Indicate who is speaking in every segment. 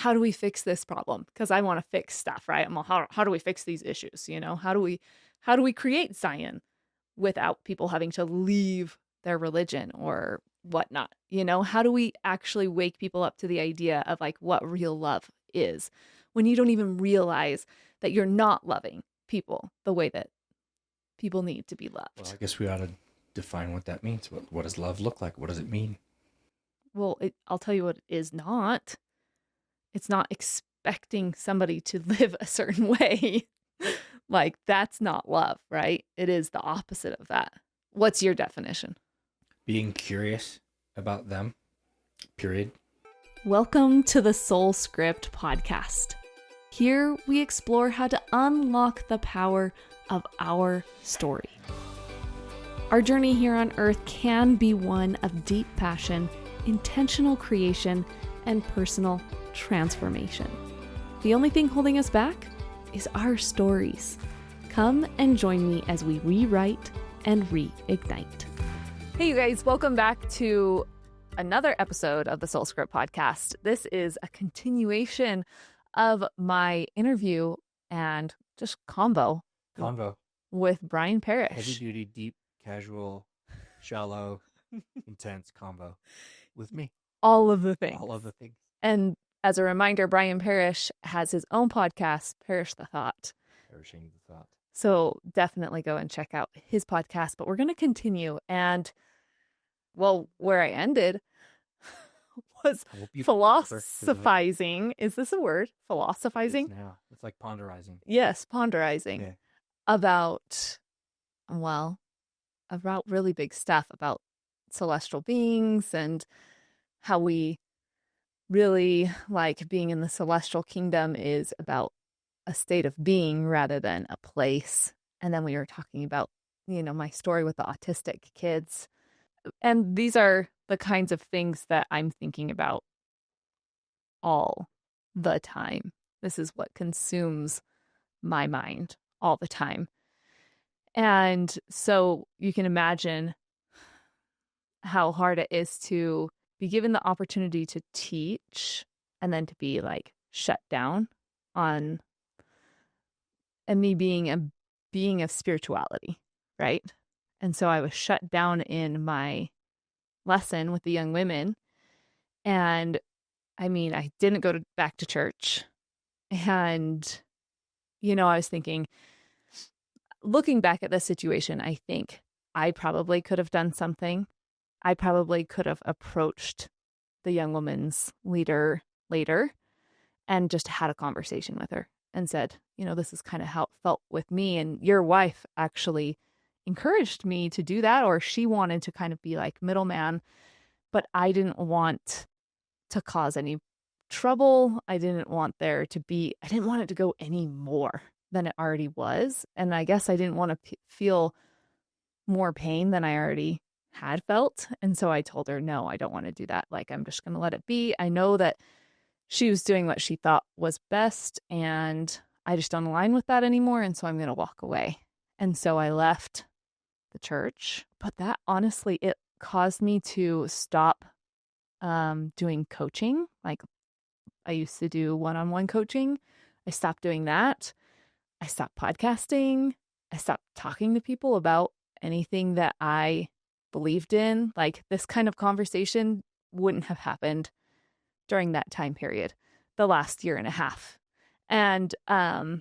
Speaker 1: how do we fix this problem? Because I want to fix stuff, right? I'm all, how do we fix these issues? How do we create Zion without people having to leave their religion or whatnot? How do we actually wake people up to the idea of like what real love is when you don't even realize that you're not loving people the way that people need to be loved?
Speaker 2: Well, I guess we ought to define what that means. What does love look like? What does it mean?
Speaker 1: Well, I'll tell you what it is not. It's not expecting somebody to live a certain way. Like, that's not love, right? It is the opposite of that. What's your definition?
Speaker 2: Being curious about them, period.
Speaker 1: Welcome to the Soul Script podcast. Here we explore how to unlock the power of our story. Our journey here on earth can be one of deep passion, intentional creation, and personal transformation. The only thing holding us back is our stories. Come and join me as we rewrite and reignite. Hey, you guys, welcome back to another episode of the Soul Script podcast. This is a continuation of my interview and just convo with Brian Parrish.
Speaker 2: Heavy duty, deep, casual, shallow, intense convo with me.
Speaker 1: All of the things.
Speaker 2: All of the things.
Speaker 1: And as a reminder, Brian Parrish has his own podcast, Perish the Thought.
Speaker 2: Perishing the Thought.
Speaker 1: So definitely go and check out his podcast. But we're going to continue. And, well, where I ended was philosophizing. Is this a word? Philosophizing?
Speaker 2: Now. It's like ponderizing.
Speaker 1: Yes, ponderizing.
Speaker 2: Yeah.
Speaker 1: About really big stuff about celestial beings and how we really like being in the celestial kingdom is about a state of being rather than a place. And then we were talking about, my story with the autistic kids. And these are the kinds of things that I'm thinking about all the time. This is what consumes my mind all the time. And so you can imagine how hard it is to be given the opportunity to teach and then to be like shut down on, and me being a being of spirituality, right? And so I was shut down in my lesson with the young women. And I mean, I didn't go back to church. And, I was thinking, looking back at this situation, I think I probably could have done something. I probably could have approached the young woman's leader later and just had a conversation with her and said, this is kind of how it felt with me. And your wife actually encouraged me to do that, or she wanted to kind of be like middleman, but I didn't want to cause any trouble. I didn't want it to go any more than it already was. And I guess I didn't want to feel more pain than I already had felt. And so I told her, no, I don't want to do that. Like, I'm just going to let it be. I know that she was doing what she thought was best, and I just don't align with that anymore. And so I'm going to walk away. And so I left the church. But that honestly, it caused me to stop doing coaching. Like, I used to do one-on-one coaching. I stopped doing that. I stopped podcasting. I stopped talking to people about anything that I believed in. Like, this kind of conversation wouldn't have happened during that time period, the last year and a half. And I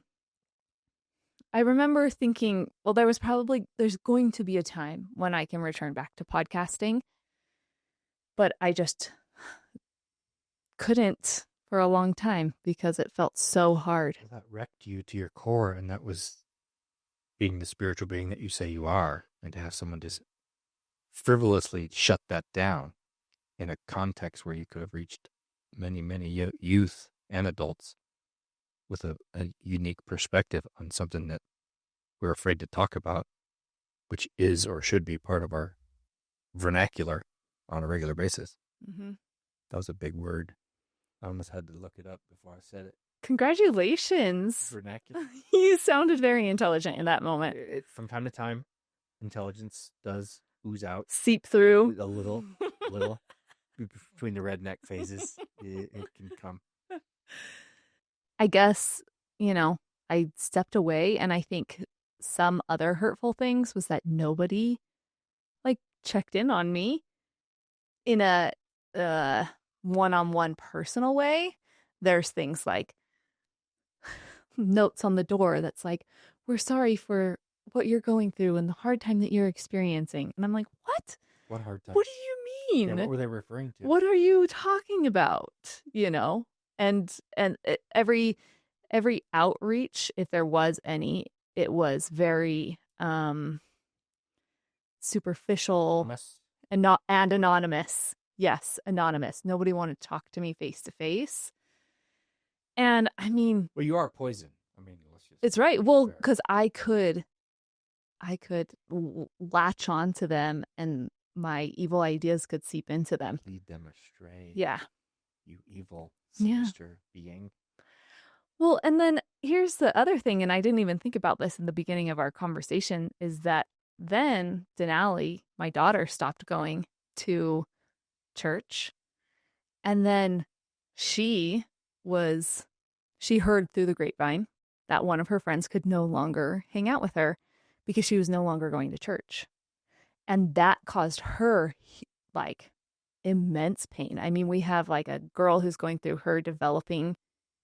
Speaker 1: remember thinking, well, there's going to be a time when I can return back to podcasting, but I just couldn't for a long time because it felt so hard.
Speaker 2: Well, that wrecked you to your core, and that was being the spiritual being that you say you are, and to have someone just frivolously shut that down in a context where you could have reached many, many youth and adults with a unique perspective on something that we're afraid to talk about, which is or should be part of our vernacular on a regular basis.
Speaker 1: Mm-hmm.
Speaker 2: That was a big word. I almost had to look it up before I said it.
Speaker 1: Congratulations.
Speaker 2: Vernacular.
Speaker 1: You sounded very intelligent in that moment.
Speaker 2: From time to time, intelligence does ooze out.
Speaker 1: Seep through.
Speaker 2: A little. Between the redneck phases, it can come.
Speaker 1: I guess, I stepped away, and I think some other hurtful things was that nobody like checked in on me in a uh one-on-one personal way. There's things like notes on the door that's like, we're sorry for what you're going through and the hard time that you're experiencing. And I'm like, what?
Speaker 2: What hard time?
Speaker 1: What do you
Speaker 2: Yeah,
Speaker 1: mean?
Speaker 2: what were they referring to?
Speaker 1: What are you talking about? And every outreach, if there was any, it was very superficial
Speaker 2: Mess.
Speaker 1: and anonymous. Yes, anonymous. Nobody wanted to talk to me face to face. And I mean,
Speaker 2: Well, you are poison. I mean, let's just.
Speaker 1: it's right. Well, because I could latch on to them, and my evil ideas could seep into them.
Speaker 2: Lead them astray.
Speaker 1: Yeah.
Speaker 2: You evil,
Speaker 1: Yeah.
Speaker 2: sinister being.
Speaker 1: Well, and then here's the other thing, and I didn't even think about this in the beginning of our conversation, is that then Denali, my daughter, stopped going to church. And then she heard through the grapevine that one of her friends could no longer hang out with her because she was no longer going to church. And that caused her like immense pain. I mean, we have like a girl who's going through her developing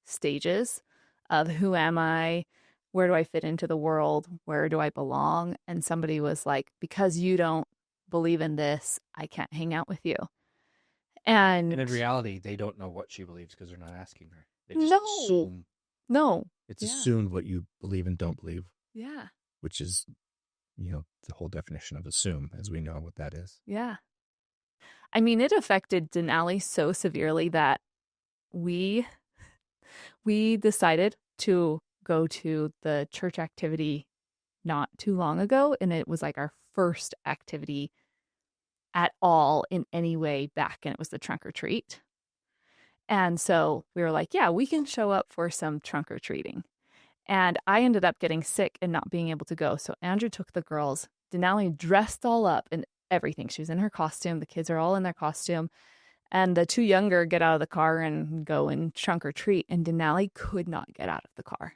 Speaker 1: stages of who am I? Where do I fit into the world? Where do I belong? And somebody was like, because you don't believe in this, I can't hang out with you. And
Speaker 2: in reality, they don't know what she believes because they're not asking her. They just assume.
Speaker 1: No.
Speaker 2: It's assumed what you believe and don't believe.
Speaker 1: Yeah.
Speaker 2: Which is, the whole definition of assume, as we know what that is.
Speaker 1: Yeah. I mean, it affected Denali so severely that we decided to go to the church activity not too long ago, and it was like our first activity at all in any way back, and it was the trunk or treat. And so we were like, yeah, we can show up for some trunk or treating. And I ended up getting sick and not being able to go. So Andrew took the girls. Denali dressed all up in everything. She was in her costume. The kids are all in their costume. And the two younger get out of the car and go and trunk or treat. And Denali could not get out of the car.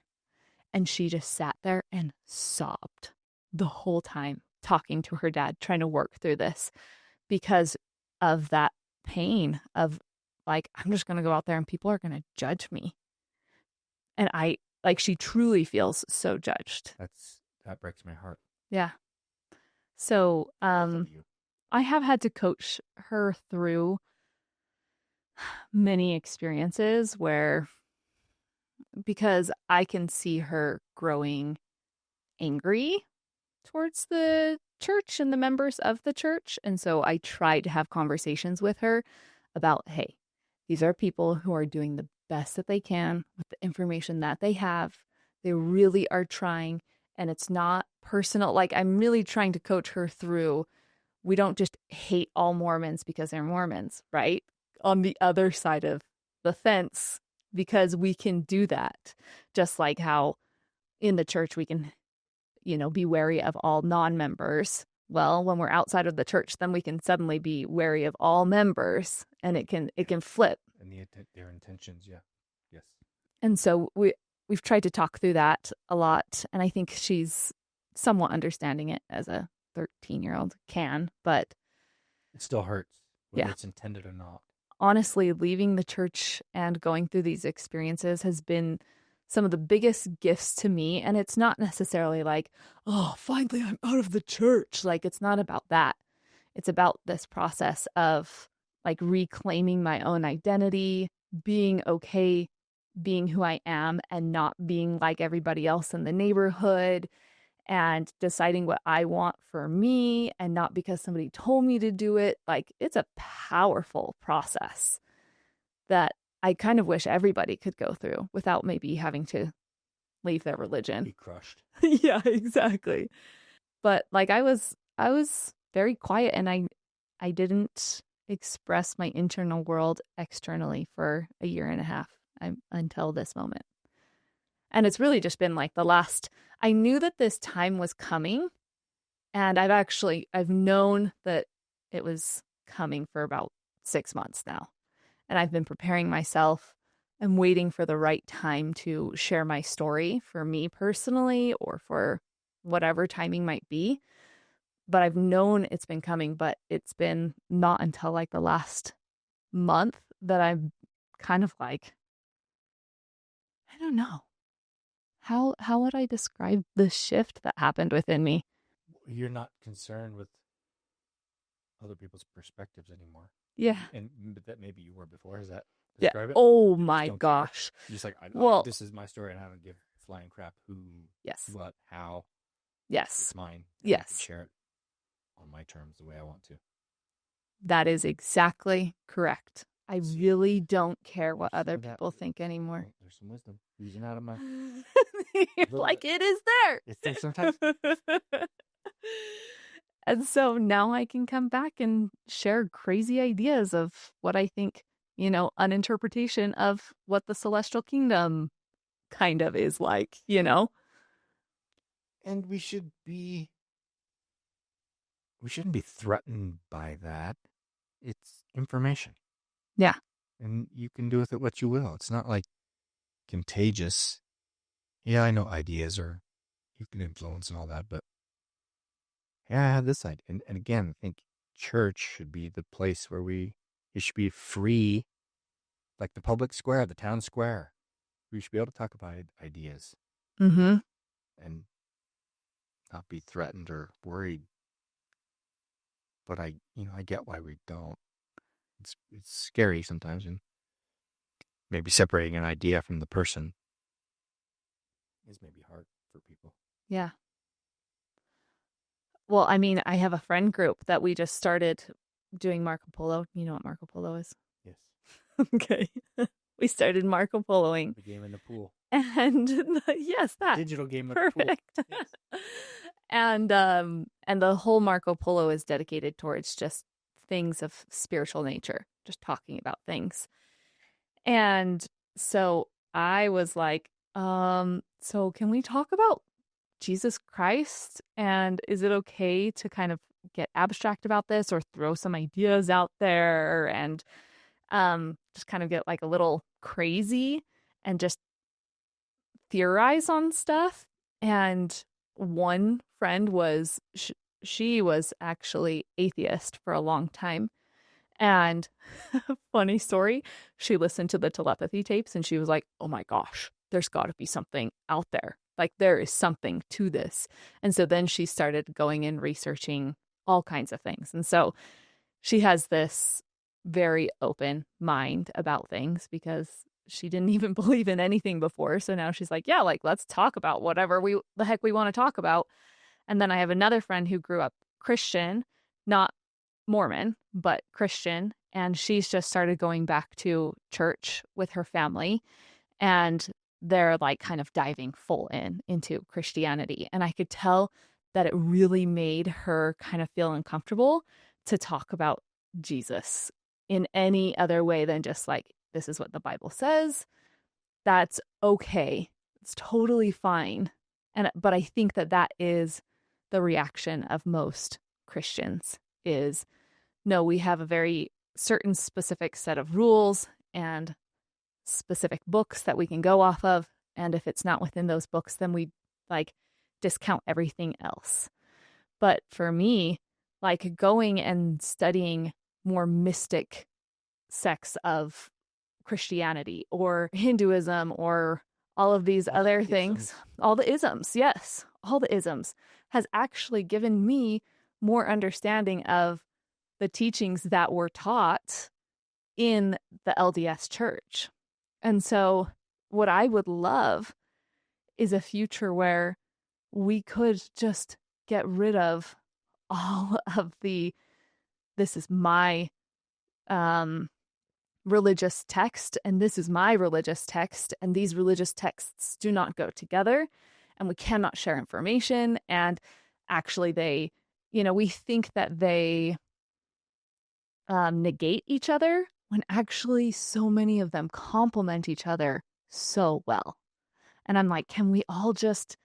Speaker 1: And she just sat there and sobbed the whole time, talking to her dad, trying to work through this because of that pain of like, I'm just going to go out there and people are going to judge me. And she truly feels so judged.
Speaker 2: That breaks my heart.
Speaker 1: Yeah. So, I have had to coach her through many experiences because I can see her growing angry towards the church and the members of the church. And so I tried to have conversations with her about, hey, these are people who are doing the best that they can with the information that they have. They really are trying, and it's not personal. Like, I'm really trying to coach her through, we don't just hate all Mormons because they're Mormons, right? On the other side of the fence, because we can do that. Just like how in the church we can, be wary of all non-members. Well, when we're outside of the church, then we can suddenly be wary of all members, and it can flip.
Speaker 2: And their intentions, yeah. Yes.
Speaker 1: And so we've tried to talk through that a lot, and I think she's somewhat understanding it as a 13-year-old can, but
Speaker 2: it still hurts whether it's intended or not.
Speaker 1: Honestly, leaving the church and going through these experiences has been some of the biggest gifts to me. And it's not necessarily like, oh, finally I'm out of the church. Like, it's not about that. It's about this process of like reclaiming my own identity, being okay, being who I am, and not being like everybody else in the neighborhood, and deciding what I want for me, and not because somebody told me to do it. Like, it's a powerful process that I kind of wish everybody could go through without maybe having to leave their religion.
Speaker 2: Be crushed.
Speaker 1: Yeah, exactly. But like, I was very quiet, and I didn't express my internal world externally for a year and a half until this moment. And it's really just been like I knew that this time was coming, and I've known that it was coming for about 6 months now. And I've been preparing myself am waiting for the right time to share my story for me personally or for whatever timing might be. But I've known it's been coming, but it's been not until like the last month that I'm kind of like, I don't know. How would I describe the shift that happened within me?
Speaker 2: You're not concerned with other people's perspectives anymore.
Speaker 1: Yeah.
Speaker 2: And that maybe you were before. Does that
Speaker 1: Yeah.
Speaker 2: describe it?
Speaker 1: Oh
Speaker 2: You just
Speaker 1: my
Speaker 2: don't care.
Speaker 1: gosh.
Speaker 2: You're just like,
Speaker 1: Well,
Speaker 2: this is my story, and I don't give a flying crap who,
Speaker 1: yes.
Speaker 2: what, how.
Speaker 1: Yes.
Speaker 2: It's mine. And I can
Speaker 1: Yes.
Speaker 2: share it on my terms the way I want to.
Speaker 1: That is exactly correct. I really don't care what other
Speaker 2: That-
Speaker 1: people think anymore.
Speaker 2: Oh, there's some wisdom oozing out of my.
Speaker 1: You're like, it is there.
Speaker 2: It's there sometimes.
Speaker 1: And so now I can come back and share crazy ideas of what I think, an interpretation of what the celestial kingdom kind of is like,
Speaker 2: And we shouldn't be threatened by that. It's information.
Speaker 1: Yeah.
Speaker 2: And you can do with it what you will. It's not like contagious. Yeah, I know ideas are, you can influence and all that, but yeah, I had this idea. And again, I think church should be the place where it should be free, like the public square, the town square. We should be able to talk about ideas.
Speaker 1: Mm-hmm.
Speaker 2: And not be threatened or worried. But I get why we don't. It's scary sometimes, and maybe separating an idea from the person is maybe hard for people.
Speaker 1: Yeah. Well, I mean, I have a friend group that we just started doing Marco Polo. You know what Marco Polo is?
Speaker 2: Yes.
Speaker 1: Okay. We started Marco Poloing.
Speaker 2: The game in the pool.
Speaker 1: And yes, that.
Speaker 2: Digital game in
Speaker 1: Perfect.
Speaker 2: the pool. Yes.
Speaker 1: And the whole Marco Polo is dedicated towards just things of spiritual nature, just talking about things. And so I was like, so can we talk about Jesus Christ? And is it okay to kind of get abstract about this or throw some ideas out there and just kind of get like a little crazy and just theorize on stuff? And one friend was, she was actually atheist for a long time. And funny story, she listened to the telepathy tapes and she was like, oh my gosh, there's got to be something out there. Like there is something to this. And so then she started going and researching all kinds of things. And so she has this very open mind about things because she didn't even believe in anything before. So now she's like, yeah, like let's talk about whatever the heck we want to talk about. And then I have another friend who grew up Christian, not Mormon, but Christian. And she's just started going back to church with her family. And they're like kind of diving full into Christianity. And I could tell that it really made her kind of feel uncomfortable to talk about Jesus in any other way than just like, this is what the Bible says. That's okay. It's totally fine. But I think that is the reaction of most Christians is, no, we have a very certain specific set of rules and specific books that we can go off of. And if it's not within those books, then we like discount everything else. But for me, like going and studying more mystic sects of Christianity or Hinduism or all of these other things, all the isms, yes, all the isms, has actually given me more understanding of the teachings that were taught in the LDS church. And so what I would love is a future where we could just get rid of all of this is my religious text and this is my religious text and these religious texts do not go together and we cannot share information. And actually they, we think that they negate each other when actually so many of them complement each other so well. And I'm like, can we all just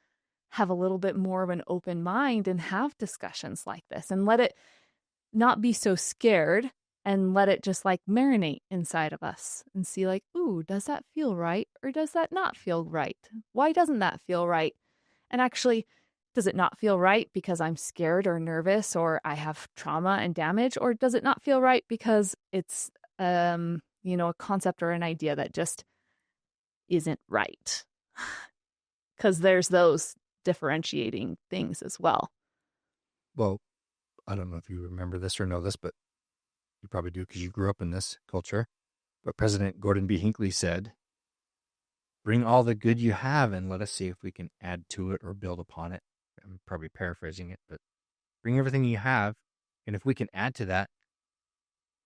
Speaker 1: have a little bit more of an open mind and have discussions like this and let it not be so scared and let it just like marinate inside of us and see like, ooh, does that feel right or does that not feel right? Why doesn't that feel right? And actually, does it not feel right because I'm scared or nervous or I have trauma and damage? Or does it not feel right because it's, a concept or an idea that just isn't right? Because there's those differentiating things as well.
Speaker 2: Well, I don't know if you remember this or know this, but you probably do because you grew up in this culture. But President Gordon B. Hinckley said, bring all the good you have and let us see if we can add to it or build upon it. I'm probably paraphrasing it, but bring everything you have. And if we can add to that,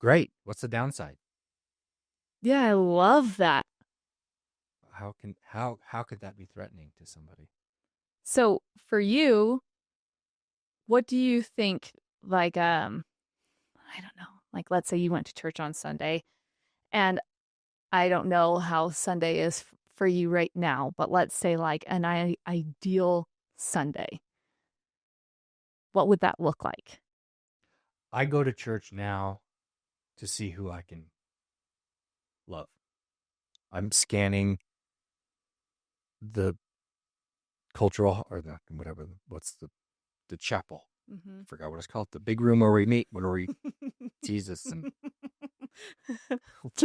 Speaker 2: great. What's the downside?
Speaker 1: Yeah, I love that.
Speaker 2: How could that be threatening to somebody?
Speaker 1: So for you, what do you think, like, I don't know, like, let's say you went to church on Sunday, and I don't know how Sunday is for you right now, but let's say like an ideal Sunday. What would that look like?
Speaker 2: I go to church now to see who I can love. I'm scanning the cultural or the whatever, what's the chapel.
Speaker 1: Mm-hmm.
Speaker 2: I forgot what it's called. The big room where we meet, where we Jesus and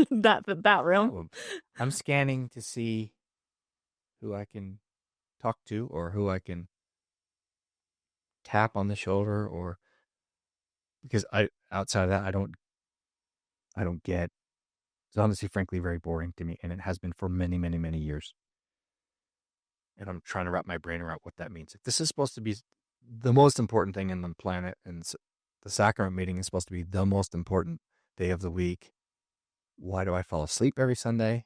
Speaker 1: that room.
Speaker 2: I'm scanning to see who I can talk to or who I can tap on the shoulder or because I outside of that I don't get it's honestly frankly very boring to me and it has been for many, many, many years. And I'm trying to wrap my brain around what that means. If this is supposed to be the most important thing in the planet and the sacrament meeting is supposed to be the most important day of the week, why do I fall asleep every Sunday?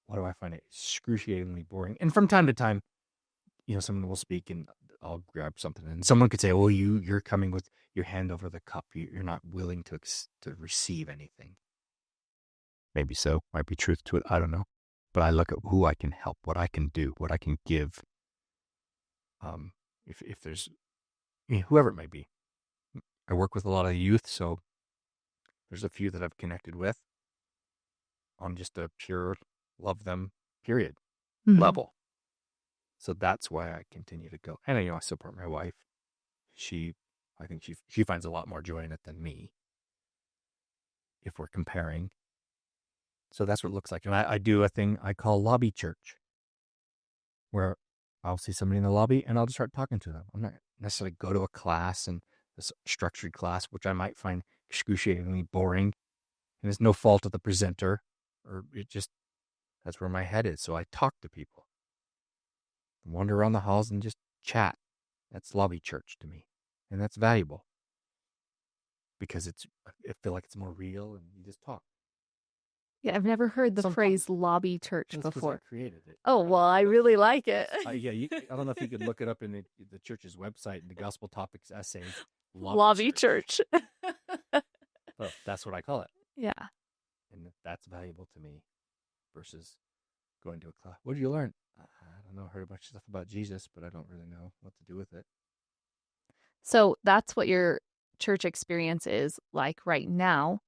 Speaker 2: Why do I find it excruciatingly boring? And from time to time, someone will speak and I'll grab something and someone could say, well, you're coming with your hand over the cup. You're not willing to receive anything. Maybe so. Might be truth to it. I don't know. But I look at who I can help, what I can do, what I can give. If there's whoever it may be. I work with a lot of youth, so there's a few that I've connected with on just a pure love them, period, level. So that's why I continue to go. And I support my wife. I think she finds a lot more joy in it than me. If we're comparing. So that's what it looks like. And I do a thing I call lobby church, where I'll see somebody in the lobby and I'll just start talking to them. I'm not necessarily go to a class and this structured class, which I might find excruciatingly boring. And it's no fault of the presenter, or that's where my head is. So I talk to people, wander around the halls and just chat. That's lobby church to me. And that's valuable because I feel like it's more real and you just talk.
Speaker 1: Yeah, I've never heard the phrase lobby church
Speaker 2: That's
Speaker 1: before.
Speaker 2: I created it.
Speaker 1: Oh, well, I really like it.
Speaker 2: I don't know if you could look it up in the church's website and the gospel topics essays.
Speaker 1: Lobby church.
Speaker 2: Well, that's what I call it.
Speaker 1: Yeah.
Speaker 2: And that's valuable to me versus going to a class. What did you learn? I don't know. I heard a bunch of stuff about Jesus, but I don't really know what to do with it.
Speaker 1: So that's what your church experience is like right now.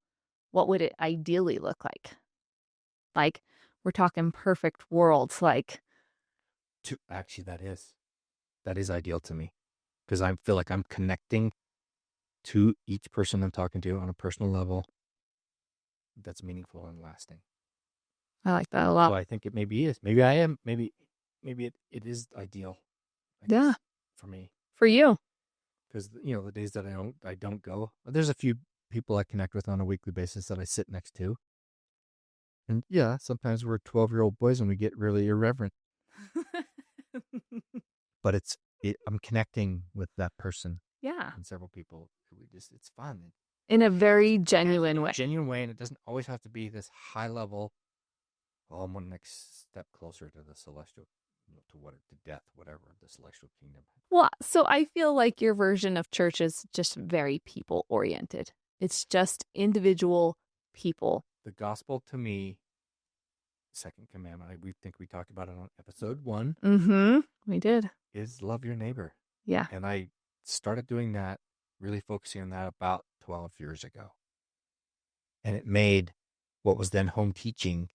Speaker 1: What would it ideally look like? Like, we're talking perfect worlds. Like,
Speaker 2: Actually, that is ideal to me because I feel like I'm connecting to each person I'm talking to on a personal level that's meaningful and lasting.
Speaker 1: I like that a lot.
Speaker 2: So I think it maybe is. Maybe I am. Maybe it is ideal.
Speaker 1: Yeah.
Speaker 2: For me.
Speaker 1: For you.
Speaker 2: Because the days that I don't go, there's a few people I connect with on a weekly basis that I sit next to. And yeah, sometimes we're 12-year-old boys and we get really irreverent. But I'm connecting with that person.
Speaker 1: Yeah.
Speaker 2: And several people. It's fun.
Speaker 1: In a very genuine way.
Speaker 2: Genuine way, and it doesn't always have to be this high level. Oh, I'm one next step closer to the celestial, to death, whatever, the celestial kingdom.
Speaker 1: Well, so I feel like your version of church is just very people oriented. It's just individual people.
Speaker 2: The gospel to me, second commandment, we think we talked about it on episode 1.
Speaker 1: Mm-hmm. We did.
Speaker 2: Is love your neighbor.
Speaker 1: Yeah.
Speaker 2: And I started doing that, really focusing on that about 12 years ago. And it made what was then home teaching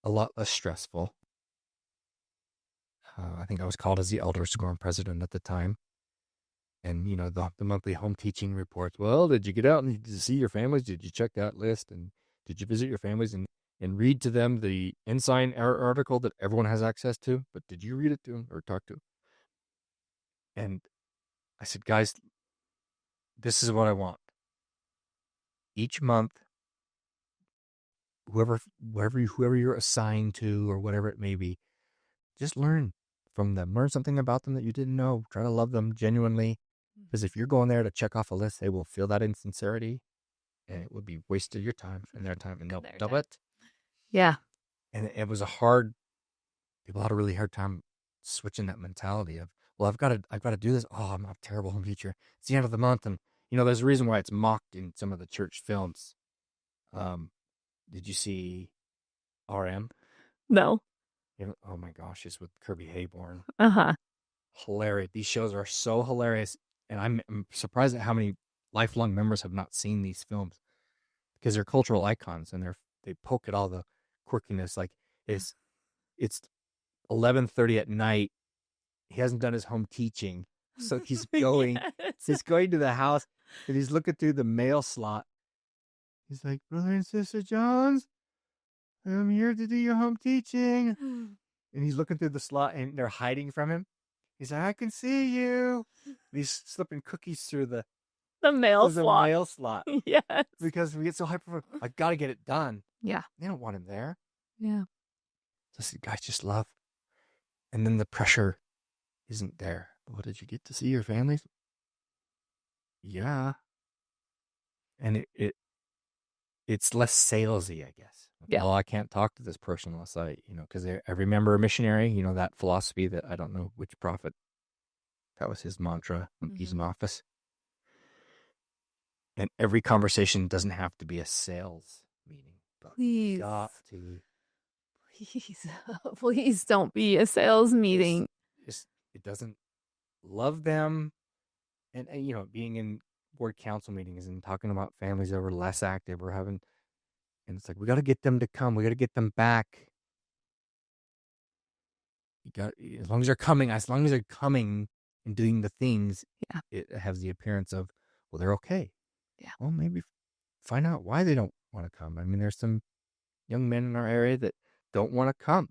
Speaker 2: a lot less stressful. I think I was called as the elders quorum president at the time. And, the monthly home teaching reports. Well, did you get out and did you see your families? Did you check that list? And did you visit your families and read to them the Ensign article that everyone has access to? But did you read it to them or talk to them? And I said, guys, this is what I want. Each month, whoever you're assigned to or whatever it may be, just learn from them. Learn something about them that you didn't know. Try to love them genuinely. Because if you're going there to check off a list, they will feel that insincerity, and it would be wasted your time and their time, and they'll double it.
Speaker 1: Yeah.
Speaker 2: And it was people had a really hard time switching that mentality of, well, I've got to do this. Oh, I'm a terrible home teacher. It's the end of the month, and there's a reason why it's mocked in some of the church films. Did you see RM?
Speaker 1: No.
Speaker 2: Oh my gosh, it's with Kirby Hayborn.
Speaker 1: Uh-huh.
Speaker 2: Hilarious. These shows are so hilarious. And I'm surprised at how many lifelong members have not seen these films, because they're cultural icons and they poke at all the quirkiness. Like it's 11:30 at night. He hasn't done his home teaching, so he's going.
Speaker 1: Yes.
Speaker 2: He's going to the house and he's looking through the mail slot. He's like, "Brother and Sister Jones, I'm here to do your home teaching." And he's looking through the slot and they're hiding from him. He's like, "I can see you." And he's slipping cookies through the
Speaker 1: mail slot.
Speaker 2: Mail slot.
Speaker 1: Yes.
Speaker 2: Because we get so hyper. I got to get it done.
Speaker 1: Yeah.
Speaker 2: They don't want him there.
Speaker 1: Yeah.
Speaker 2: So guys just love. And then the pressure isn't there. Well, did you get to see your families? Yeah. And it's less salesy, I guess.
Speaker 1: Yeah.
Speaker 2: Well, I can't talk to this person unless because I remember a missionary, that philosophy that I don't know which prophet, that was his mantra when he's in office. And every conversation doesn't have to be a sales meeting. But
Speaker 1: please.
Speaker 2: Got to.
Speaker 1: Please don't be a sales meeting.
Speaker 2: It doesn't love them. And, being in board council meetings and talking about families that were less active or having, and it's like, we got to get them to come. We got to get them back. As long as they're coming and doing the things,
Speaker 1: yeah,
Speaker 2: it has the appearance of, well, they're okay.
Speaker 1: Yeah.
Speaker 2: Well, maybe find out why they don't want to come. I mean, there's some young men in our area that don't want to come,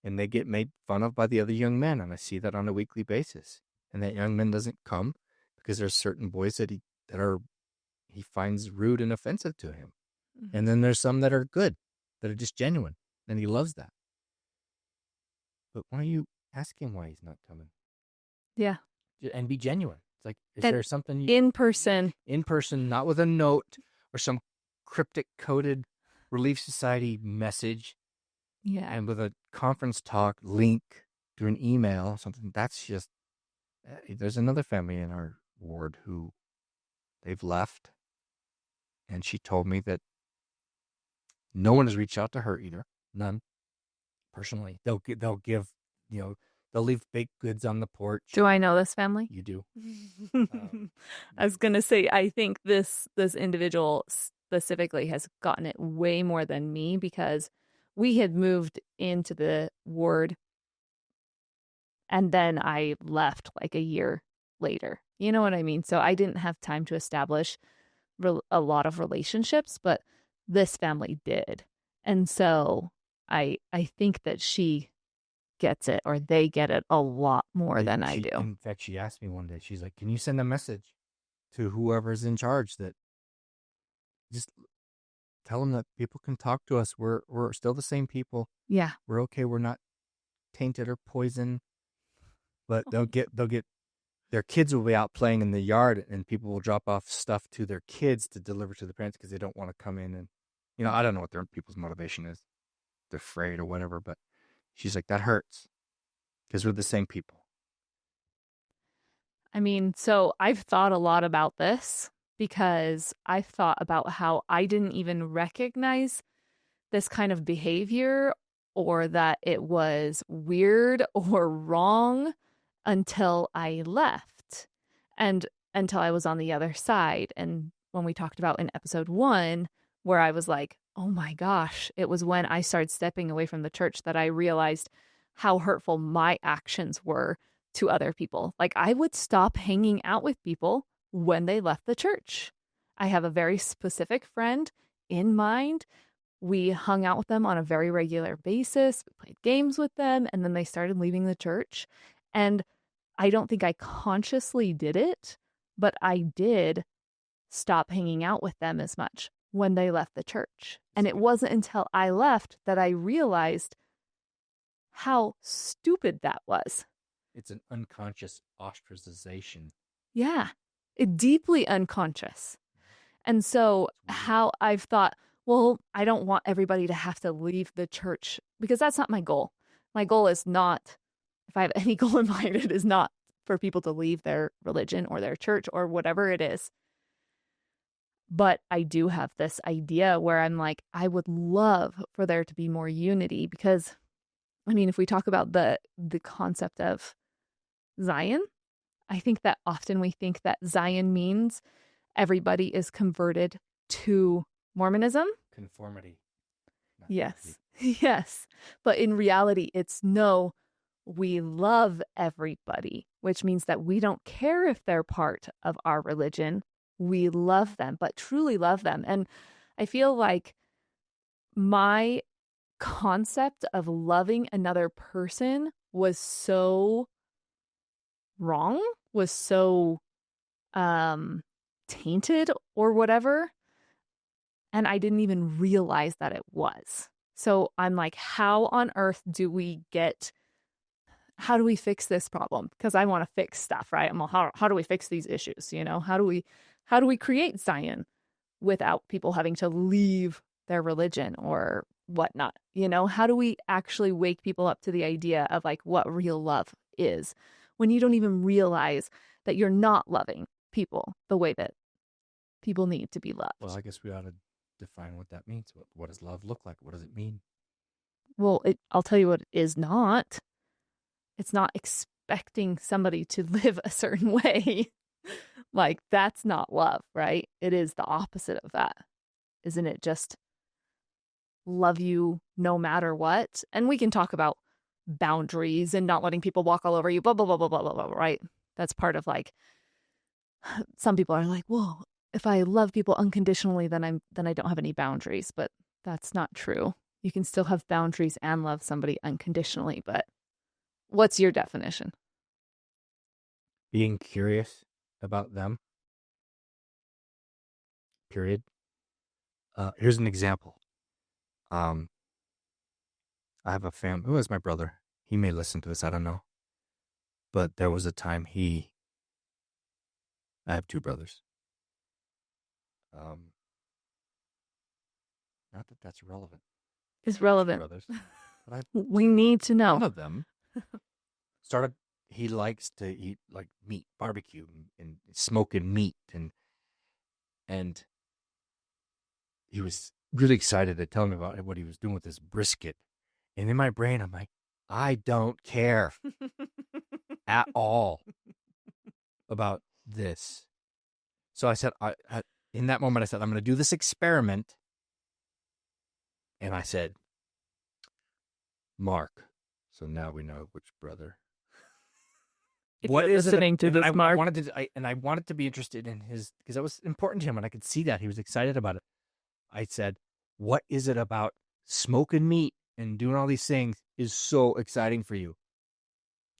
Speaker 2: and they get made fun of by the other young men, and I see that on a weekly basis. And that young man doesn't come because there's certain boys that he finds rude and offensive to him. Mm-hmm. And then there's some that are good, that are just genuine, and he loves that. But why are you asking why he's not coming?
Speaker 1: Yeah.
Speaker 2: And be genuine. It's like, is there something
Speaker 1: in person,
Speaker 2: not with a note or some cryptic coded Relief Society message?
Speaker 1: Yeah.
Speaker 2: And with a conference talk link through an email, something that's just, there's another family in our ward who they've left. And she told me that no one has reached out to her either. None. Personally. They'll give, they'll leave baked goods on the porch.
Speaker 1: Do I know this family?
Speaker 2: You do.
Speaker 1: I was going to say, I think this individual specifically has gotten it way more than me, because we had moved into the ward and then I left like a year later. You know what I mean? So I didn't have time to establish a lot of relationships, but this family did. And so I think that she gets it, or they get it a lot more than I do.
Speaker 2: In fact, she asked me one day, she's like, can you send a message to whoever's in charge that just tell them that people can talk to us. We're still the same people.
Speaker 1: Yeah.
Speaker 2: We're okay. We're not tainted or poisoned. But they'll get their kids will be out playing in the yard, and people will drop off stuff to their kids to deliver to the parents because they don't want to come in. And, I don't know what their people's motivation is. They're afraid or whatever, but she's like, that hurts because we're the same people.
Speaker 1: I mean, so I've thought a lot about this, because I've thought about how I didn't even recognize this kind of behavior, or that it was weird or wrong, until I left, and until I was on the other side. And when we talked about in episode 1, where I was like, oh my gosh, it was when I started stepping away from the church that I realized how hurtful my actions were to other people. Like I would stop hanging out with people when they left the church. I have a very specific friend in mind. We hung out with them on a very regular basis. We played games with them, and then they started leaving the church. And I don't think I consciously did it, but I did stop hanging out with them as much when they left the church. And it wasn't until I left that I realized how stupid that was.
Speaker 2: It's an unconscious ostracization.
Speaker 1: Yeah, it deeply unconscious. And so, how I've thought, well, I don't want everybody to have to leave the church because that's not my goal. My goal is not, if I have any goal in mind, it is not for people to leave their religion or their church or whatever it is. But I do have this idea where I'm like, I would love for there to be more unity because, I mean, if we talk about the concept of Zion, I think that often we think that Zion means everybody is converted to Mormonism.
Speaker 2: Conformity.
Speaker 1: Yes. Yes. But in reality, it's no, we love everybody, which means that we don't care if they're part of our religion. We love them, but truly love them. And I feel like my concept of loving another person was so wrong, was so tainted or whatever. And I didn't even realize that it was. So I'm like, how on earth do we how do we fix this problem? Because I want to fix stuff, right? I'm like, how do we fix these issues? You know, how do we create Zion without people having to leave their religion or whatnot? You know, how do we actually wake people up to the idea of like what real love is when you don't even realize that you're not loving people the way that people need to be loved?
Speaker 2: Well, I guess we ought to define what that means. What does love look like? What does it mean?
Speaker 1: Well, I'll tell you what it is not. It's not expecting somebody to live a certain way. Like, that's not love, right? It is the opposite of that. Isn't it just love you no matter what? And we can talk about boundaries and not letting people walk all over you, blah, blah, blah, blah, blah, blah, blah, right? That's part of like, some people are like, well, if I love people unconditionally, then I don't have any boundaries. But that's not true. You can still have boundaries and love somebody unconditionally. But what's your definition?
Speaker 2: Being curious about them. Period. Here's an example. I have a family. Who is my brother? He may listen to this. I don't know. But there was a time I have two brothers. Not that that's relevant.
Speaker 1: It's relevant.
Speaker 2: Brothers. But
Speaker 1: we need to know.
Speaker 2: One of them started, he likes to eat like meat, barbecue, and smoking meat. And he was really excited to tell me about what he was doing with this brisket. And in my brain, I'm like, I don't care at all about this. So I said, in that moment, I said, I'm going to do this experiment. And I said, Mark. So now we know which brother.
Speaker 1: If what is listening to this, Mark?
Speaker 2: I wanted to be interested in his, because that was important to him, and I could see that he was excited about it. I said, what is it about smoking meat and doing all these things is so exciting for you?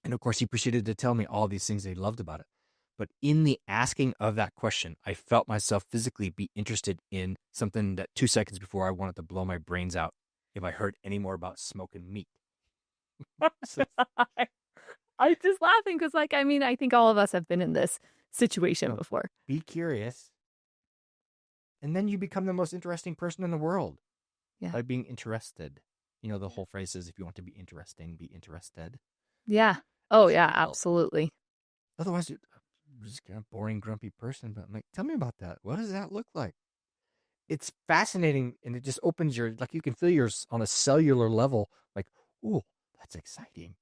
Speaker 2: And of course, he proceeded to tell me all these things that he loved about it. But in the asking of that question, I felt myself physically be interested in something that 2 seconds before I wanted to blow my brains out if I heard any more about smoking meat.
Speaker 1: I'm just laughing because, like, I mean, I think all of us have been in this situation before.
Speaker 2: Be curious. And then you become the most interesting person in the world.
Speaker 1: Yeah.
Speaker 2: By being interested. You know, the whole phrase is, if you want to be interesting, be interested.
Speaker 1: Yeah. Oh, yeah, absolutely.
Speaker 2: Otherwise, you're just kind of boring, grumpy person. But I'm like, tell me about that. What does that look like? It's fascinating, and it just opens your, like, you can feel yours on a cellular level. Like, ooh, that's exciting.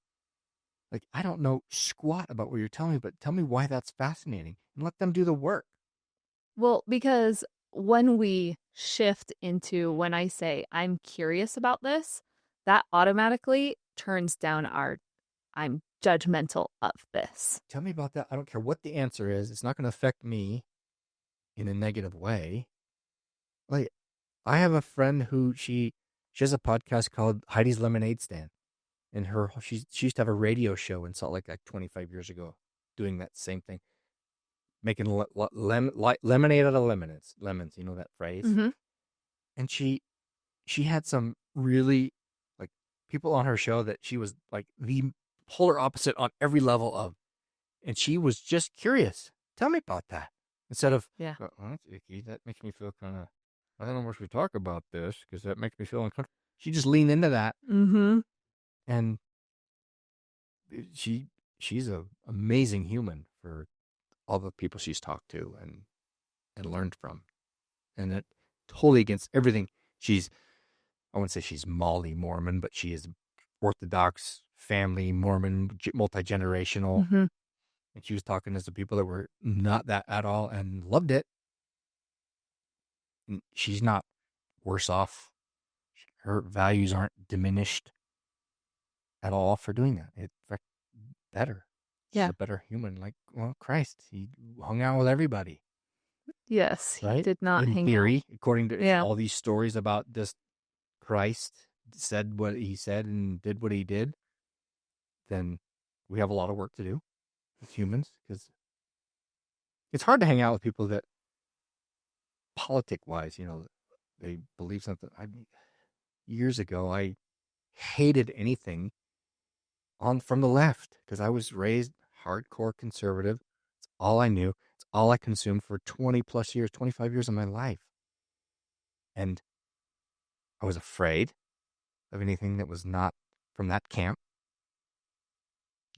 Speaker 2: Like, I don't know squat about what you're telling me, but tell me why that's fascinating and let them do the work.
Speaker 1: Well, because when we shift into when I say I'm curious about this, that automatically turns down our I'm judgmental of this.
Speaker 2: Tell me about that. I don't care what the answer is. It's not going to affect me in a negative way. Like, I have a friend who she has a podcast called Heidi's Lemonade Stand, and she used to have a radio show in Salt Lake like 25 years ago, doing that same thing, making lemonade out of lemons. You know that phrase?
Speaker 1: Mm-hmm.
Speaker 2: And she had some really like people on her show that she was like the polar opposite on every level of, and she was just curious. Tell me about that. Instead of,
Speaker 1: Yeah.
Speaker 2: oh, that's icky. That makes me feel kind of, I don't know if we talk about this because that makes me feel uncomfortable. She just leaned into that,
Speaker 1: Mm-hmm.
Speaker 2: and she's a amazing human for all the people she's talked to and learned from, and it totally against everything. I wouldn't say she's Molly Mormon, but she is Orthodox family Mormon, multi-generational.
Speaker 1: Mm-hmm.
Speaker 2: And she was talking to some people that were not that at all and loved it. And she's not worse off. Her values aren't diminished at all for doing that. In fact, better. She's
Speaker 1: Yeah.
Speaker 2: a better human. Like, well, Christ, he hung out with everybody,
Speaker 1: Yes, he
Speaker 2: right?
Speaker 1: did not
Speaker 2: In
Speaker 1: hang out.
Speaker 2: theory, according to
Speaker 1: Yeah.
Speaker 2: all these stories about this Christ said what he said and did what he did, then we have a lot of work to do as humans, because it's hard to hang out with people that, politic-wise, they believe something. Years ago, I hated anything from the left because I was raised hardcore conservative. It's all I knew. It's all I consumed for 20 plus years, 25 years of my life. And I was afraid of anything that was not from that camp.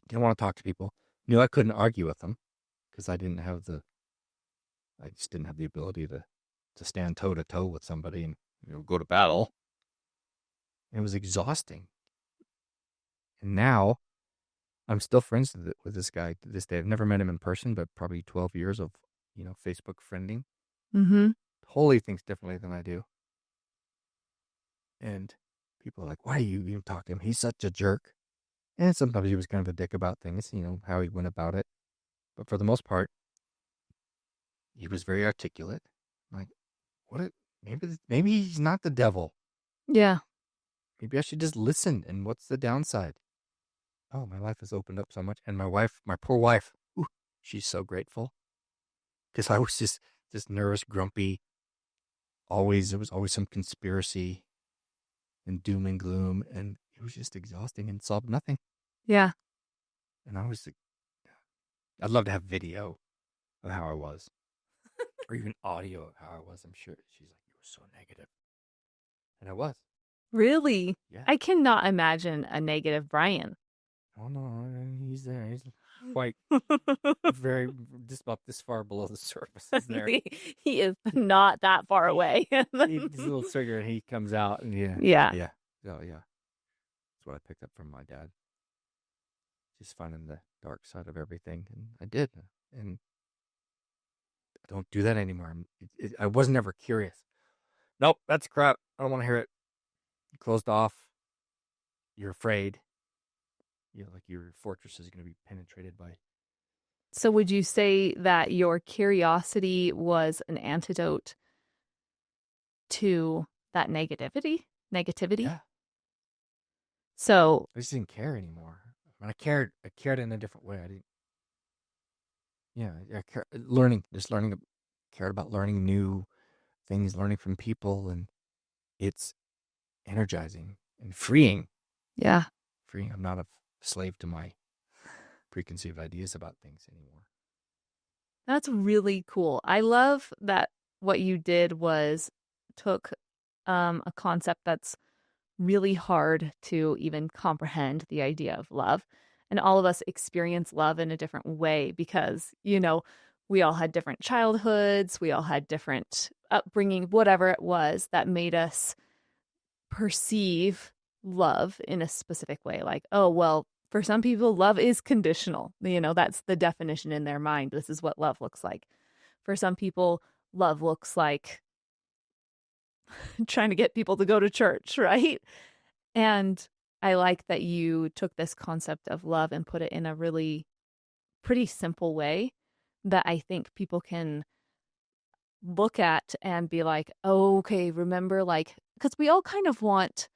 Speaker 2: Didn't want to talk to people. Knew I couldn't argue with them because I just didn't have the ability to stand toe to toe with somebody and go to battle. It was exhausting. And now I'm still friends with this guy to this day. I've never met him in person, but probably 12 years of, Facebook friending.
Speaker 1: Mm-hmm.
Speaker 2: Totally thinks differently than I do. And people are like, why do you even talk to him? He's such a jerk. And sometimes he was kind of a dick about things, how he went about it. But for the most part, he was very articulate. Like, maybe he's not the devil.
Speaker 1: Yeah.
Speaker 2: Maybe I should just listen. And what's the downside? Oh, my life has opened up so much. And my poor wife, ooh, she's so grateful. Because I was just nervous, grumpy. There was always some conspiracy and doom and gloom. And it was just exhausting and solved nothing.
Speaker 1: Yeah.
Speaker 2: And I'd love to have video of how I was. Or even audio of how I was. I'm sure she's like, you were so negative. And I was.
Speaker 1: Really?
Speaker 2: Yeah.
Speaker 1: I cannot imagine a negative Brian.
Speaker 2: Oh, no, he's there. He's quite very, just about this far below the surface. Is there.
Speaker 1: He is not that far away.
Speaker 2: He's a little trigger and he comes out. And yeah.
Speaker 1: Yeah.
Speaker 2: Oh, yeah. That's what I picked up from my dad. Just finding the dark side of everything. And I did. And I don't do that anymore. I was never curious. Nope, that's crap. I don't want to hear it. Closed off. You're afraid. Like your fortress is going to be penetrated by.
Speaker 1: So would you say that your curiosity was an antidote to that negativity?
Speaker 2: Yeah.
Speaker 1: So
Speaker 2: I just didn't care anymore. I mean, I cared in a different way. I didn't. Yeah, cared about learning new things, learning from people, and it's energizing and freeing.
Speaker 1: Yeah.
Speaker 2: Freeing. I'm not a slave to my preconceived ideas about things anymore.
Speaker 1: That's really cool. I love that what you did was took a concept that's really hard to even comprehend, the idea of love. And all of us experience love in a different way because, we all had different childhoods, we all had different upbringing, whatever it was that made us perceive love in a specific way. Like, oh, well, for some people, love is conditional. That's the definition in their mind. This is what love looks like. For some people, love looks like trying to get people to go to church, right? And I like that you took this concept of love and put it in a really pretty simple way that I think people can look at and be like, oh, okay, remember, like, because we all kind of want,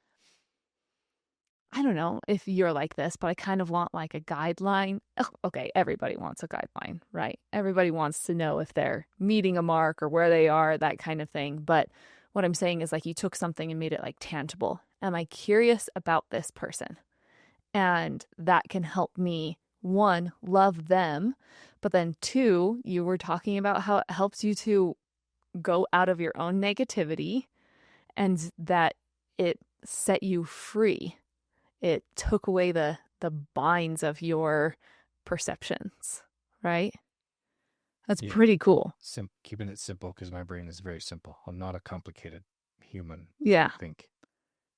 Speaker 1: I don't know if you're like this, but I kind of want like a guideline. Oh, okay, everybody wants a guideline, right? Everybody wants to know if they're meeting a mark or where they are, that kind of thing. But what I'm saying is, like, you took something and made it like tangible. Am I curious about this person? And that can help me, one, love them. But then two, you were talking about how it helps you to go out of your own negativity and that it set you free. It took away the binds of your perceptions, right? That's
Speaker 2: Yeah.
Speaker 1: pretty cool.
Speaker 2: Keeping it simple, because my brain is very simple. I'm not a complicated human.
Speaker 1: Yeah.
Speaker 2: I think,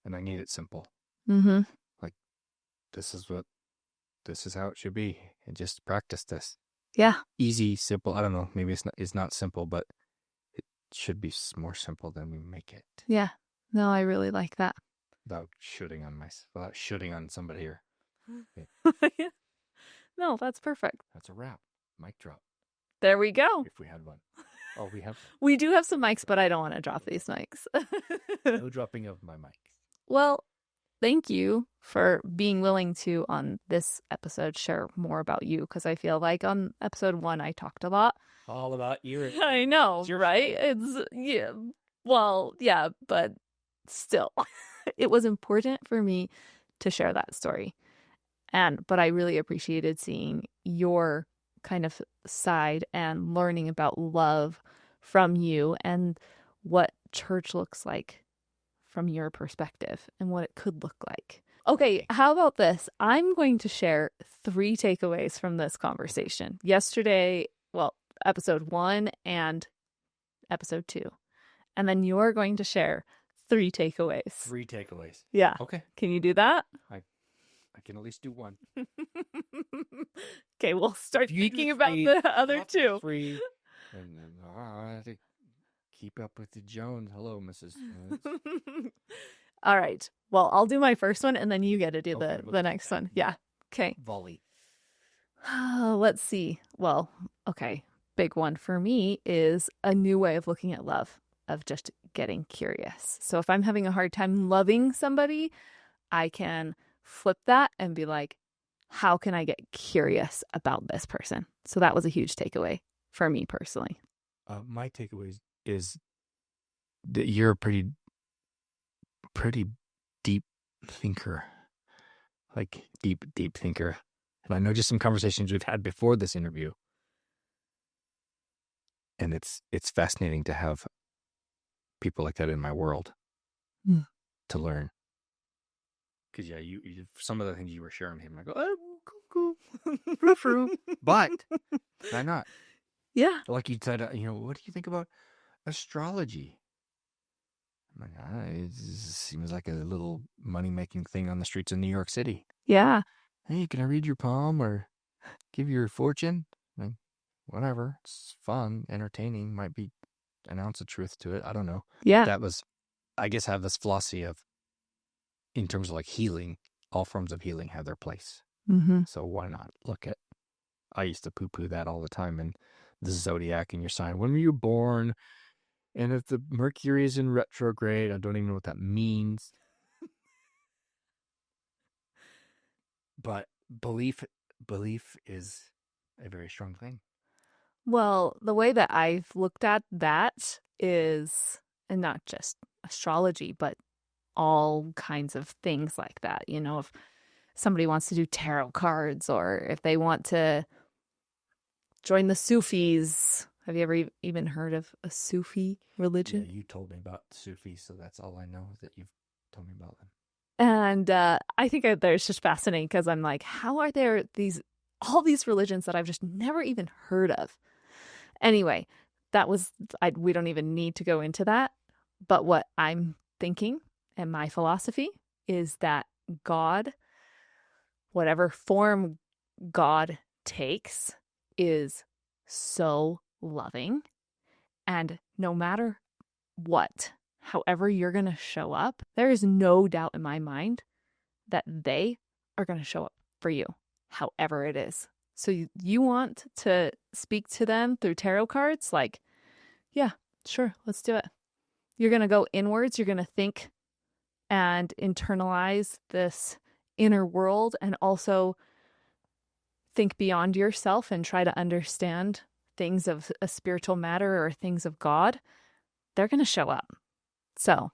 Speaker 2: and I need it simple.
Speaker 1: Mm-hmm.
Speaker 2: Like, this is how it should be, and just practice this.
Speaker 1: Yeah.
Speaker 2: Easy, simple. I don't know. Maybe it's not simple, but it should be more simple than we make it.
Speaker 1: Yeah. No, I really like that.
Speaker 2: Without shooting on somebody here.
Speaker 1: Yeah. No, that's perfect.
Speaker 2: That's a wrap. Mic drop.
Speaker 1: There we go.
Speaker 2: If we had one. Oh, we have.
Speaker 1: We do have some mics, but I don't want to drop these mics.
Speaker 2: No dropping of my mic.
Speaker 1: Well, thank you for being willing to, on this episode, share more about you, because I feel like on episode 1, I talked a lot.
Speaker 2: All about you.
Speaker 1: I know, right? It's, yeah. Well, yeah, but still, it was important for me to share that story. But I really appreciated seeing your kind of side and learning about love from you and what church looks like from your perspective and what it could look like. Okay, how about this? I'm going to share 3 takeaways from this conversation. Yesterday, well, episode 1 and episode 2. And then you're going to share 3 takeaways.
Speaker 2: 3 takeaways.
Speaker 1: Yeah.
Speaker 2: Okay.
Speaker 1: Can you do that?
Speaker 2: I can at least do one.
Speaker 1: Okay, we'll start thinking about the other 2.
Speaker 2: 3. And then I have to keep up with the Jones. Hello, Mrs. Jones.
Speaker 1: All right. Well, I'll do my first one and then you get to do
Speaker 2: Okay,
Speaker 1: the next one. Yeah. Okay.
Speaker 2: Volley.
Speaker 1: Let's see. Well, okay. Big one for me is a new way of looking at love, of just getting curious. So if I'm having a hard time loving somebody, I can flip that and be like, how can I get curious about this person? So that was a huge takeaway for me personally.
Speaker 2: My takeaway is that you're a pretty deep thinker. Like, deep thinker. And I know just some conversations we've had before this interview. And it's fascinating to have people like that in my world to learn. Because, yeah, you some of the things you were sharing with him, I go, oh, cool. But why not?
Speaker 1: Yeah.
Speaker 2: Like you said, what do you think about astrology? I'm like, it seems like a little money-making thing on the streets of New York City.
Speaker 1: Yeah.
Speaker 2: Hey, can I read your palm or give your fortune? Like, whatever. It's fun, entertaining, might be an ounce of truth to it. I don't know.
Speaker 1: Yeah.
Speaker 2: That was, I guess, have this philosophy of, in terms of like healing, all forms of healing have their place.
Speaker 1: Mm-hmm.
Speaker 2: So why not look at, I used to poo-poo that all the time, and the zodiac and your sign. When were you born? And if the Mercury is in retrograde, I don't even know what that means. But belief is a very strong thing.
Speaker 1: Well, the way that I've looked at that is, and not just astrology, but all kinds of things like that. You know, if somebody wants to do tarot cards or if they want to join the Sufis. Have you ever even heard of a Sufi religion?
Speaker 2: Yeah, you told me about Sufis, so that's all I know, that you've told me about them.
Speaker 1: And I think it's just fascinating because I'm like, how are there all these religions that I've just never even heard of? Anyway, we don't even need to go into that. But what I'm thinking and my philosophy is that God, whatever form God takes, is so loving and no matter what, however you're going to show up, there is no doubt in my mind that they are going to show up for you, however it is. So you want to speak to them through tarot cards? Like, yeah, sure, let's do it. You're going to go inwards. You're going to think and internalize this inner world and also think beyond yourself and try to understand things of a spiritual matter or things of God. They're going to show up. So,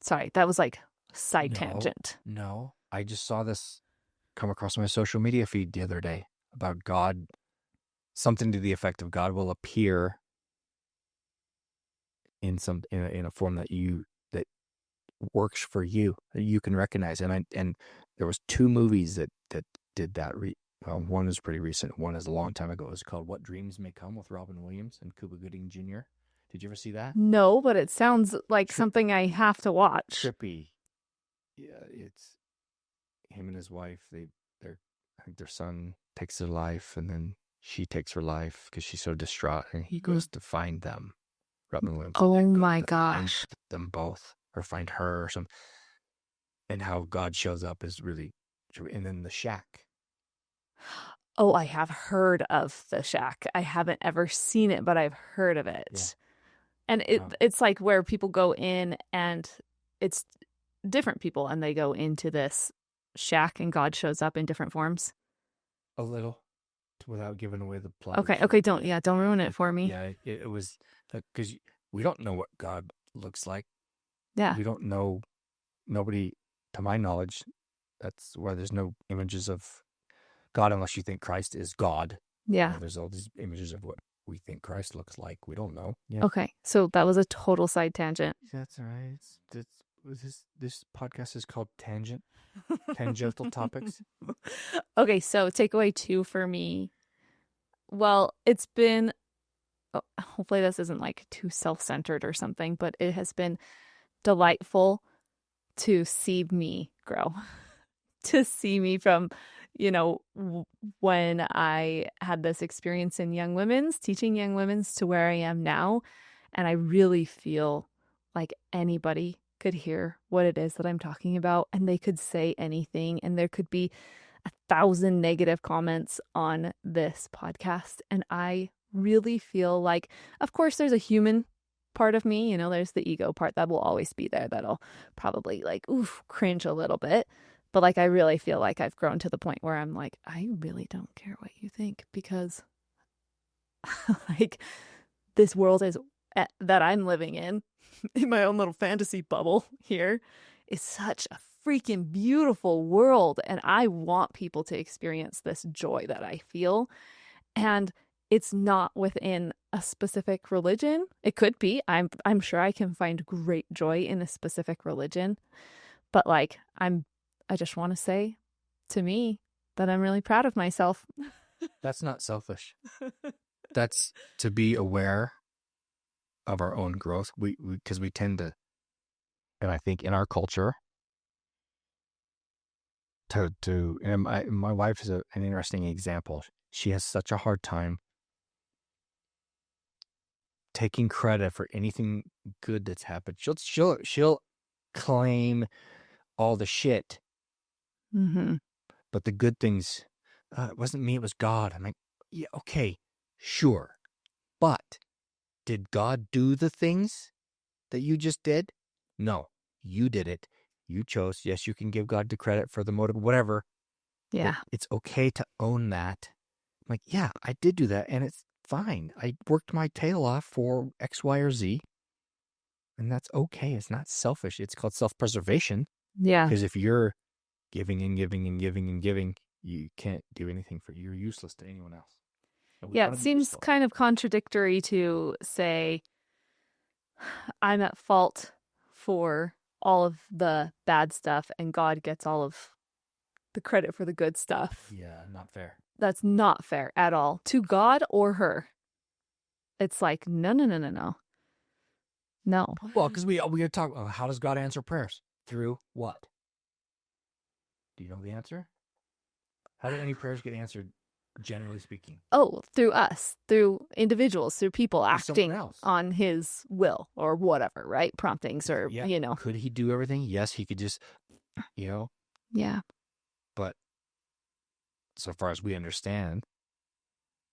Speaker 1: sorry, that was like a side tangent.
Speaker 2: No, I just saw this come across my social media feed the other day about God, something to the effect of God will appear in a form that works for you, that you can recognize. And there was 2 movies that did that. Well, one is pretty recent. One is a long time ago. It was called What Dreams May Come with Robin Williams and Cuba Gooding Jr. Did you ever see that?
Speaker 1: No, but it sounds like something I have to watch.
Speaker 2: Trippy. Yeah, it's him and his wife. I think their son takes their life, and then she takes her life because she's so distraught, and he goes to find them. Robin Williams.
Speaker 1: Oh my gosh.
Speaker 2: Find them both, or find her, or some. And how God shows up is really true. And then The Shack.
Speaker 1: Oh, I have heard of The Shack. I haven't ever seen it, but I've heard of it.
Speaker 2: Yeah.
Speaker 1: And it's like where people go in and it's different people and they go into this shack and God shows up in different forms.
Speaker 2: A little, without giving away the plot.
Speaker 1: Okay, don't ruin it for me.
Speaker 2: Yeah, it was because we don't know what God looks like.
Speaker 1: Yeah.
Speaker 2: We don't know, nobody, to my knowledge, that's why there's no images of God unless you think Christ is God.
Speaker 1: Yeah.
Speaker 2: There's all these images of what we think Christ looks like. We don't know. Yeah.
Speaker 1: Okay, so that was a total side tangent.
Speaker 2: That's all right. This podcast is called Tangent. Tangential topics.
Speaker 1: Okay, so takeaway 2 for me. Well, it's been, hopefully this isn't like too self-centered or something, but it has been delightful to see me grow, to see me from, when I had this experience in Young Women's, teaching Young Women's, to where I am now. And I really feel like anybody could hear what it is that I'm talking about and they could say anything. And there could be 1,000 negative comments on this podcast. And I really feel like, of course, there's a human part of me, there's the ego part that will always be there. That'll probably cringe a little bit. But like, I really feel like I've grown to the point where I'm like, I really don't care what you think because like this world is that I'm living in my own little fantasy bubble here is such a freaking beautiful world. And I want people to experience this joy that I feel. And it's not within a specific religion. It could be. I'm sure I can find great joy in a specific religion. But like, I just want to say to me that I'm really proud of myself.
Speaker 2: That's not selfish. That's to be aware of our own growth. Because we tend to, and I think in our culture, and my wife is an interesting example. She has such a hard time taking credit for anything good that's happened. She'll claim all the shit.
Speaker 1: Mm-hmm.
Speaker 2: But the good things, it wasn't me, it was God. I'm like, yeah, okay, sure. But did God do the things that you just did? No, you did it. You chose. Yes, you can give God the credit for the motive, whatever.
Speaker 1: Yeah.
Speaker 2: It's okay to own that. I'm like, yeah, I did do that, and it's fine. I worked my tail off for X, Y, or Z, and that's okay. It's not selfish. It's called self-preservation.
Speaker 1: Yeah.
Speaker 2: Because if you're giving and giving and giving and giving, you can't do anything for you. You're useless to anyone else.
Speaker 1: Yeah, it seems kind of contradictory to say I'm at fault for all of the bad stuff and God gets all of the credit for the good stuff.
Speaker 2: Yeah, not fair.
Speaker 1: That's not fair at all to God or her. It's like, no. No.
Speaker 2: Well, because we talk about how does God answer prayers? Through what? Do you know the answer? How do any prayers get answered Generally speaking.
Speaker 1: Oh, through us, through individuals, through people
Speaker 2: Through someone
Speaker 1: acting
Speaker 2: else.
Speaker 1: on his will or whatever, right? Promptings or,
Speaker 2: Yeah.
Speaker 1: you know.
Speaker 2: Could he do everything? Yes, he could just,
Speaker 1: Yeah.
Speaker 2: But so far as we understand,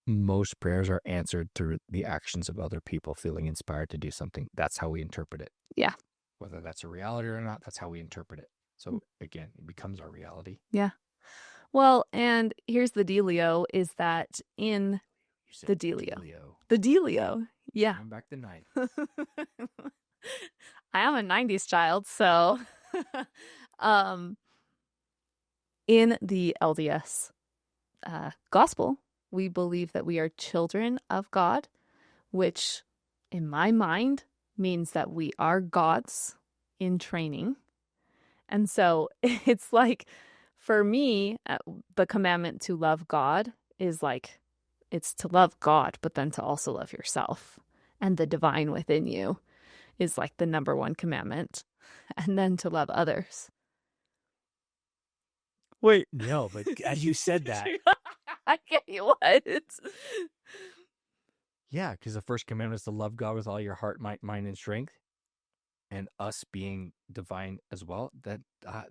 Speaker 2: most prayers are answered through the actions of other people feeling inspired to do something. That's how we interpret it.
Speaker 1: Yeah.
Speaker 2: Whether that's a reality or not, that's how we interpret it. So again, it becomes our reality.
Speaker 1: Yeah. Well, and here's the dealio is that in the dealio. The dealio. Yeah.
Speaker 2: Going back to 90s.
Speaker 1: I am a 90s child, so in the LDS gospel, we believe that we are children of God, which in my mind means that we are gods in training. And so it's like, for me, the commandment to love God is like, it's to love God, but then to also love yourself. And the divine within you is like the number one commandment. And then to love others. Wait.
Speaker 2: No, but as you said that.
Speaker 1: I get you what?
Speaker 2: Yeah, because the first commandment is to love God with all your heart, might, mind, and strength. And us being divine as well. That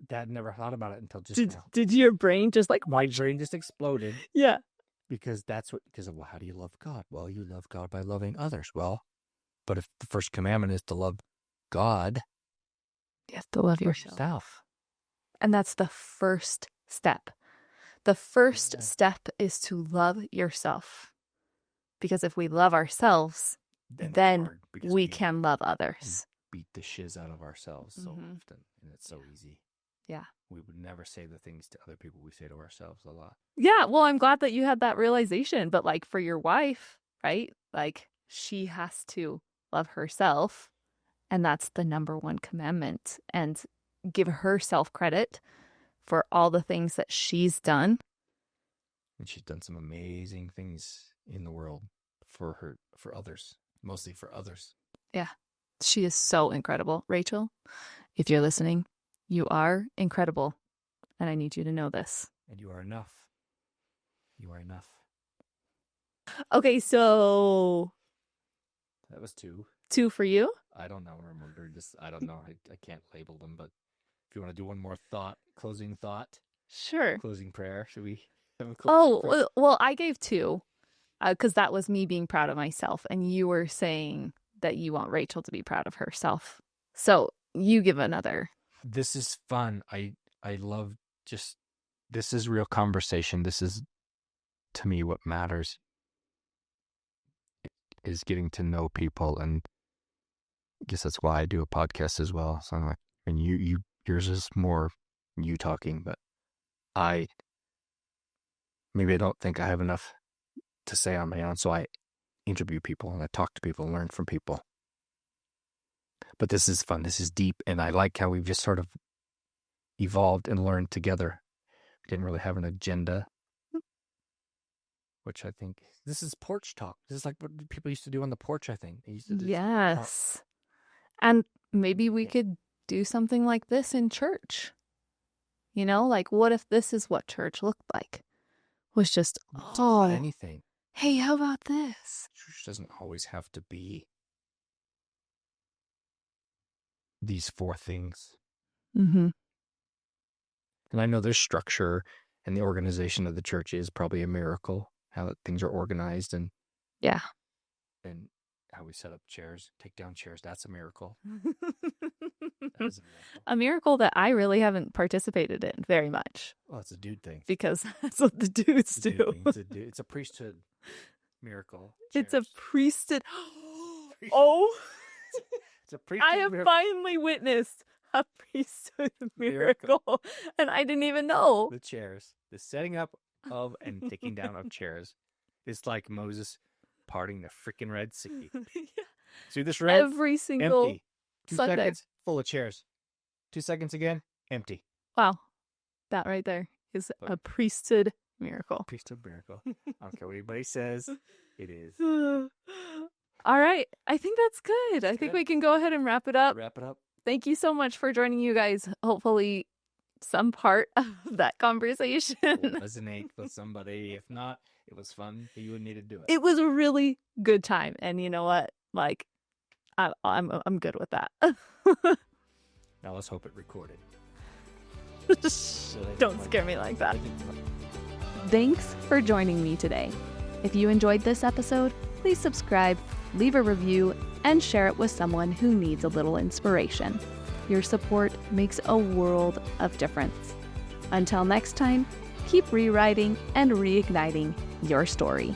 Speaker 2: Dad never thought about it until just now.
Speaker 1: Did your brain just like...
Speaker 2: My brain just exploded.
Speaker 1: Yeah.
Speaker 2: Because well, how do you love God? Well, you love God by loving others. Well, but if the first commandment is to love God,
Speaker 1: you have to love yourself. And that's the first step. The first step is to love yourself. Because if we love ourselves, then we can love others.
Speaker 2: Beat the shiz out of ourselves so often. And it's so easy.
Speaker 1: Yeah.
Speaker 2: We would never say the things to other people we say to ourselves a lot.
Speaker 1: Yeah. Well, I'm glad that you had that realization. But like for your wife, right? Like she has to love herself. And that's the number one commandment. And give herself credit for all the things that she's done.
Speaker 2: And she's done some amazing things in the world for others, mostly for others.
Speaker 1: Yeah. She is so incredible. Rachel, if you're listening, you are incredible. And I need you to know this.
Speaker 2: And you are enough. You are enough.
Speaker 1: Okay, so...
Speaker 2: That was 2.
Speaker 1: 2 for you?
Speaker 2: I don't know. I don't know. I can't label them, but if you want to do one more thought, closing thought.
Speaker 1: Sure.
Speaker 2: Closing prayer. Should we have a closing prayer?
Speaker 1: Well, I gave 2 because that was me being proud of myself. And you were saying that you want Rachel to be proud of herself. So you give another.
Speaker 2: This is fun. I love this is real conversation. This is, to me, what matters is getting to know people. And I guess that's why I do a podcast as well. So I'm like, and yours is more you talking, but maybe I don't think I have enough to say on my own. So I interview people and I talk to people and learn from people. But this is fun. This is deep. And I like how we've just sort of evolved and learned together. We didn't really have an agenda, which I think this is porch talk. This is like what people used to do on the porch, I think. They used to
Speaker 1: yes.
Speaker 2: Talk.
Speaker 1: And maybe we could do something like this in church. You know, like what if this is what church looked like? Was just,
Speaker 2: anything.
Speaker 1: Hey, how about this?
Speaker 2: Church doesn't always have to be these 4 things.
Speaker 1: Mm-hmm.
Speaker 2: And I know there's structure, and the organization of the church is probably a miracle, how things are organized and how we set up chairs, take down chairs. That's a miracle. That is a miracle.
Speaker 1: A miracle that I really haven't participated in very much.
Speaker 2: Well, it's a dude thing.
Speaker 1: Because that's what the dudes do.
Speaker 2: It's a priesthood miracle.
Speaker 1: It's a priesthood. Oh,
Speaker 2: it's a priesthood.
Speaker 1: I have finally witnessed a priesthood miracle, and I didn't even know.
Speaker 2: The chairs, the setting up of and taking down of chairs, is like Moses parting the freaking Red Sea.
Speaker 1: Yeah.
Speaker 2: See this red?
Speaker 1: Every single
Speaker 2: empty. 2
Speaker 1: Sunday.
Speaker 2: seconds, full of chairs. 2 seconds again, empty.
Speaker 1: Wow, that right there is a priesthood miracle.
Speaker 2: Priesthood miracle. I don't care what anybody says. It is.
Speaker 1: All right, I think that's good. I think we can go ahead and wrap it up.
Speaker 2: Wrap it up.
Speaker 1: Thank you so much for joining, you guys. Hopefully some part of that conversation.
Speaker 2: Resonate with somebody. If not, it was fun, but you would need to do it.
Speaker 1: It was a really good time. And you know what? Like, I'm good with that.
Speaker 2: Now let's hope it recorded.
Speaker 1: Don't scare me like that.
Speaker 3: Thanks for joining me today. If you enjoyed this episode, please subscribe, leave a review, and share it with someone who needs a little inspiration. Your support makes a world of difference. Until next time, keep rewriting and reigniting your story.